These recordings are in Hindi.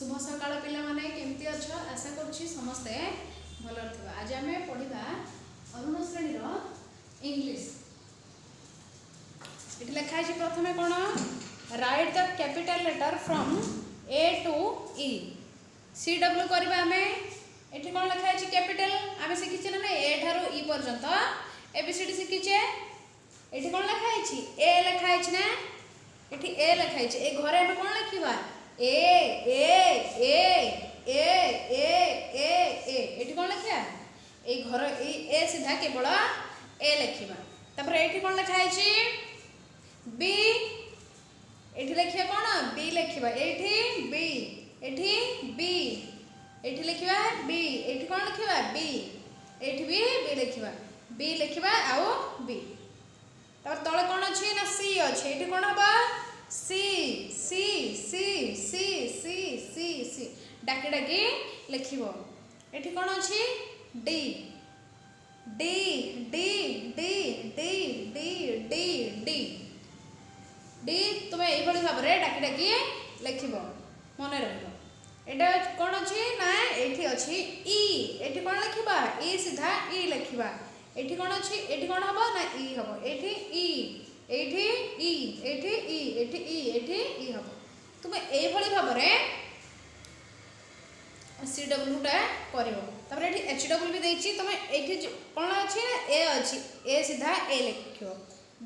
शुभ सकाळ पिला माने केमती अछ आशा करूची समस्ते भल थिबा। आज आमे पढिबा अरुण श्रेणी रो इंग्लिश। इट लिखा है प्रथमे कोन write the capital letter from A to E. C W करबा आमे एठी कोन लिखा है कैपिटल आमे सिखिचे ना ए ठारो ई पर्यंत एबीसीडी सिखिचे। एठी कोन लिखा है ए लिखा है ना एठी ए लिखा है ए घरे आमे कोन लिखिबा ए ए ए ए ए ए ए एठी कोन लिखिया ए घर ए सीधा केवल ए लिखिबा। तापर एठी कोन लिखा है बी एठी लिखिया कोन बी लिखिबा एठी बी एठी बी एठी लिखिबा बी एठी कोन लिखिबा बी एठी बी लिखिबा बी लिखिबा आउ बी। तापर तळे कोन अछि ना सी अछि एठी कोन हबा सी सी सी सी सी सी सी डाकी डाकी लिखिबो। एठी कोन अछि D D D D D D D D D तुम एई भली भाव रे डाकी डाकी लिखिबो मने रहबो। एटा कोन अछि ना एठी अछि ई एठी कोन लिखिबा ई सीधा ई लिखिबा एठी कोन अछि एठी कोन हबो ना ई हबो एठी ई एठी ई एठी ई एठी ई एठी ई हबो। तुम एई भली भाव रे सी डब्ल्यू टा करिवो। तापर एठी एच डब्ल्यू भी देछि तुम एठी कोन अछि ए अछि ए सीधा ए लिखिबो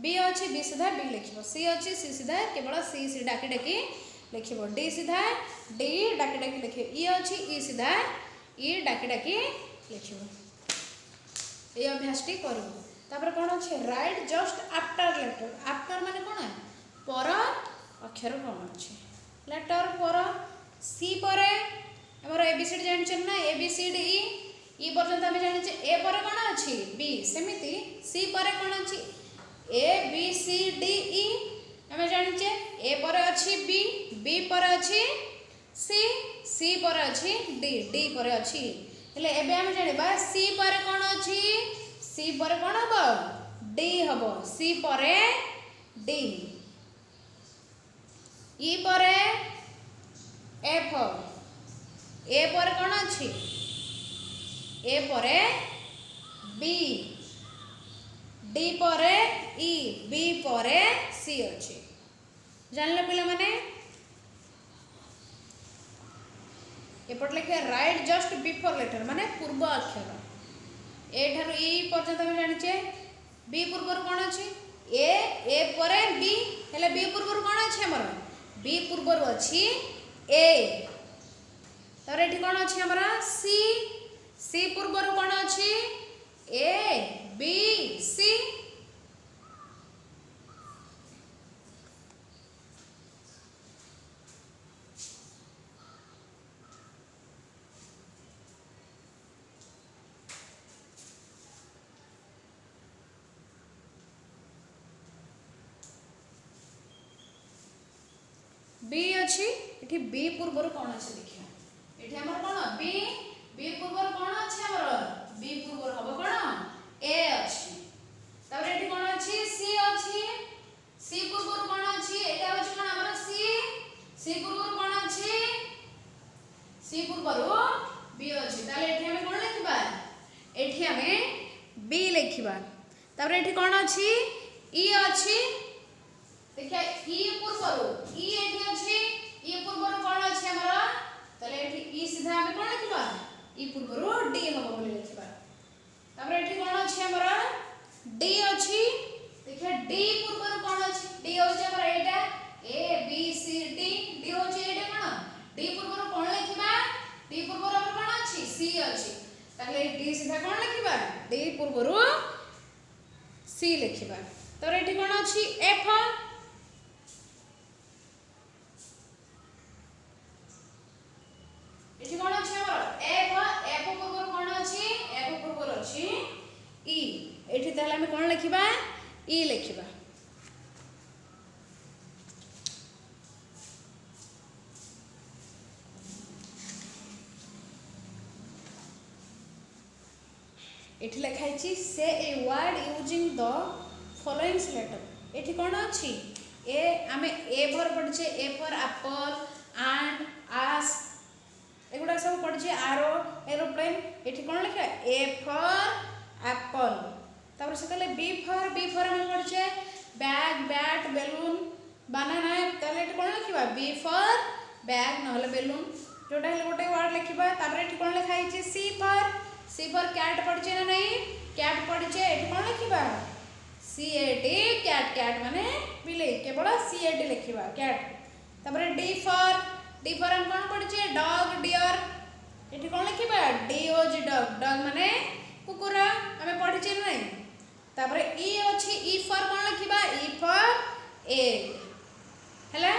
बी अछि बी सीधा बी लिखिबो सी अछि सी सीधा केवल सी सी डाकी डाकी लिखिबो डी सीधा डी डाकी डाकी लिखिबो ई अछि ई सीधा ई डाकी डाकी लिखिबो। ए अभ्यासटी करिवो। तापर कोन अछि right just after letter after माने कोन पर अक्षर कोन अछि लेटर पर सी परे हमर एबीसीडी जानछन ना एबीसीडी ई पर्यंत हम जानिछे ए परे कोन अछि बी सेमिति सी परे कोन अछि ए बी सी डी ई हम जानिछे ए परे अछि बी बी परे अछि सी सी परे अछि डी डी परे अछि हेले एबे हम जानिबा सी परे कोन अछि सी परे कोन हबो डी हबो सी परे डी ई परे एफ ए परे कोन अछि ए परे बी डी परे ई बी परे सी अछि जानले पिला माने। एपट लिखे राइट जस्ट बिफोर लेटर माने पूर्व अक्षर ए ठारो ई पर्यंत हम जानिछे बी पूर्वर कोन अछि ए परे बी हेले बी पूर्वर कोन अछि हमर बी पूर्वर अछि ए तर एठी कोन अछि हमर सी सी पूर्वर कोन अछि ए बी सी बी अछि एठी बी पूर्वर कोन अछि देखिया एठी हमर कोन बी बी पूर्वर कोन अछि हमर बी पूर्वर हबो कोन ए अछि। तब एठी कोन अछि सी पूर्वर कोन अछि एटा अछि कोन हमर सी पूर्वर कोन अछि सी पूर्वर बी अछि ताले एठी हम कोन लिखबा एठी हम बी लिखबा। तब एठी कोन अछि ई अछि देखिए ई पूर्वर ई एठी अछि ई पूर्वर कोन अछि हमर तले एठी ई सीधा हम कोन लिखबा ई पूर्वर डी हबो बोली लिखबा। तापर एठी कोन अछि हमर डी अछि देखिए डी पूर्वर कोन अछि डी होछि हमर एटा A B C D D होछि एटा कोन डी पूर्वर कोन लिखबा डी पूर्वर हमर कोन अछि सी अछि ताले डी सीधा कोन लिखबा डी पूर्वर सी लिखबा। तापर एठी कोन अछि एफ एठी कोन अछि हमर एफ एफ पूर्वर कोन अछि एफ पूर्वर अछि ई एठी ताले हम कोन लिखबा ई लिखबा। एठी लिखा है से a word using the following letter एठी कोन अछि ए आमे ए फॉर पढिछे ए फॉर एप्पल एंड आस बी फॉर हम पढ़े बैग बैट बेलून बनाना ताले ये कौन लिखा बी फॉर बैग ना बेलून जोटा है गोटे वर्ड लिखा तापर ये कौन लिखाई सी फॉर कैट पढ़े ना नहीं कैट पढ़े ये कौन लिखा C A T cat cat माने बिले केवल सी ए टी लिखा कैट तापर डी फॉर हम कौन पढ़े डॉग डियर ये कौन लिखा D O G dog dog माने कुकुर आम पढ़े ना तापर ई अच्छी ई फॉर कौन लिखा ई फॉर एग है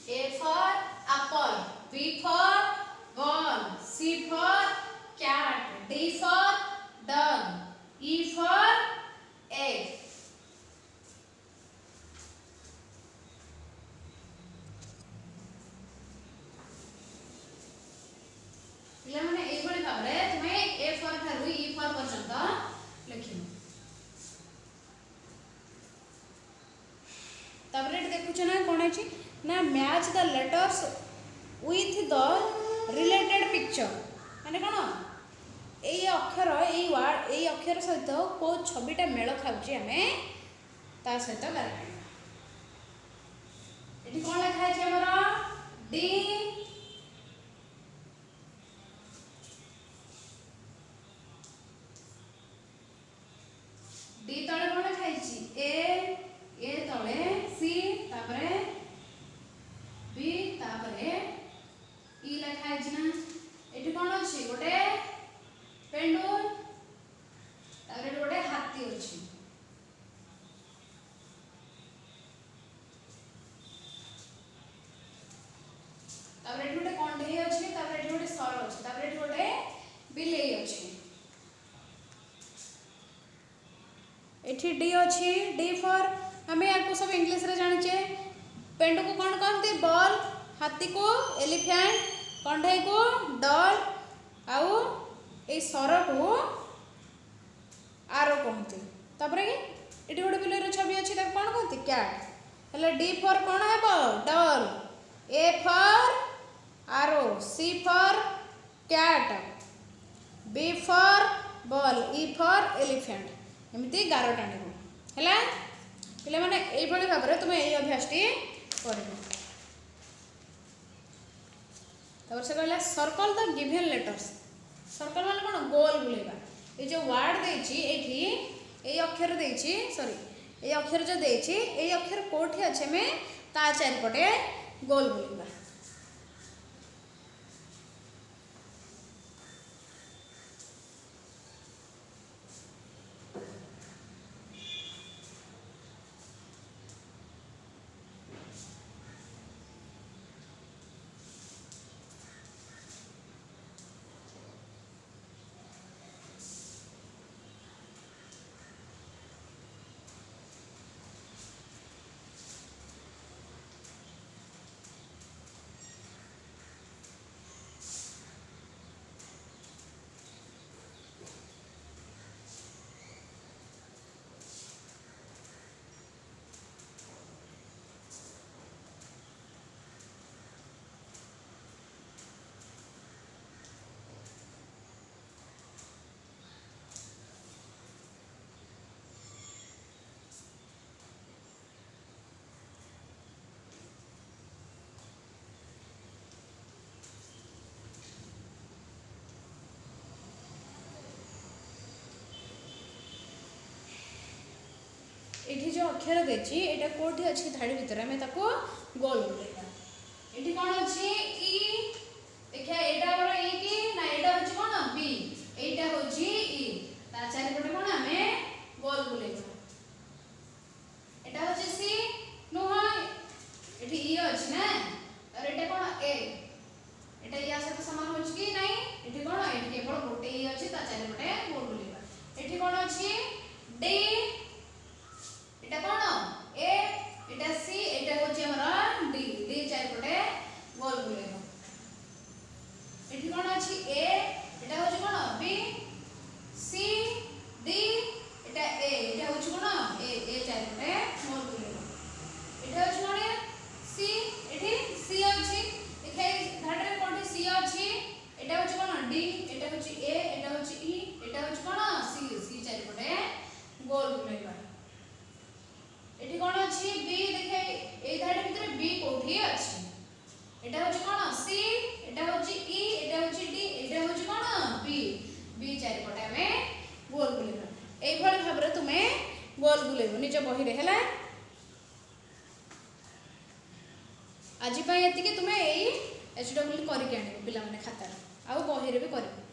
A for apple, B for ball, C for cat, D for dog, E for egg. पिला माने ए भली भाबरे तुमे A for Tharu E for पर्यंत लिखिनो तापर देखुछ ना कोन अछि ना match the letters with the related picture माने कोन एई अक्षर एई वर्ड एई अक्षर सहित को छबिटा मेल खाउची हमें ता सहित करबा एठी कोन लिखा छै हमरा डी डी तळे कोन लिखा छै ए तळे सी तापरे बी तापरे ई लिखा है ना एठी कोन अछि गोटे पेंडुल तापरे गोटे हाथी अछि तापरे एठी गोटे कंढे अछि तापरे एठी गोटे सर अछि तापरे एठी गोटे बिलेई अछि एठी डी अछि डी फॉर हमें आपको सब इंग्लिश रे जानिचे पेंडु को कौन कहते बॉल हाथी को एलिफेंट कंढे को डॉल आउ ए सर को आरो कहते तापर कि एटी गोटे बिलेर छवि अछि त कोन कहते कैट हले डी फॉर कोन हेबो डॉल ए फॉर आरो C for cat B for ball E for elephant एमिति 11 टाणी हला पिले माने एई भली भाबरे तुमे एई अभ्यासटी करिबो तब से कहला circle the given letters circle माने कोन गोल बुलेबा ए जो वर्ड देछि एठी एई अक्षर देछि सॉरी एई अक्षर जो देछि एई अक्षर कोठी अछि में ता चारि पटे गोल बुलेबा जो अक्षर देछि एटा कोठी अछि धाडी भितर हमें ताको गोल बुलेबा एठी कोन अछि ई देखिया एटा हमर ई की ना एटा होछि कोन बी एटा होछि ई ता चारि पटे कोन हमें गोल बुलेबा एटा होछि सी नो एठी ई अछि ना और एटा कोन ए एटा या साथ समान होछि कि नाही एठी कोन एठी केवल गोटे ई अछि ता चारि पटे गोल बुलेबा एठी कोन अछि डी एटा कोन ए एटा सी एटा होछि हमर डी डी चारि पटे गोल बुलेबा एठी कोन अछि ए एटा होछि कोन बी सी डी एटा ए एटा होछि कोन ए चारि पटे गोल बुलेबा एटा होछि कोन सी एठी सी अछि देखै धाडरे कोठी सी अछि एटा होछि कोन डी एटा होछि ए एटा होछि ई एटा होछि कोन सी सी चारि पटे गोल बुलेबा एठी कोन अछि बी देखै ए धाडी भितर बी कोठी अछि एटा होछि कोन सी एटा होछि ई एटा होछि डी एटा होछि कोन बी बी चारि पटे हमें गोल बुलेबा एई भଳି भाबरे तुमे गोल बुलेबो निज बही रे हला आज एतिके तुमे एई एचडब्ल्यू करिके आनिबो पिला माने खाता आ बही रे भी करिबो।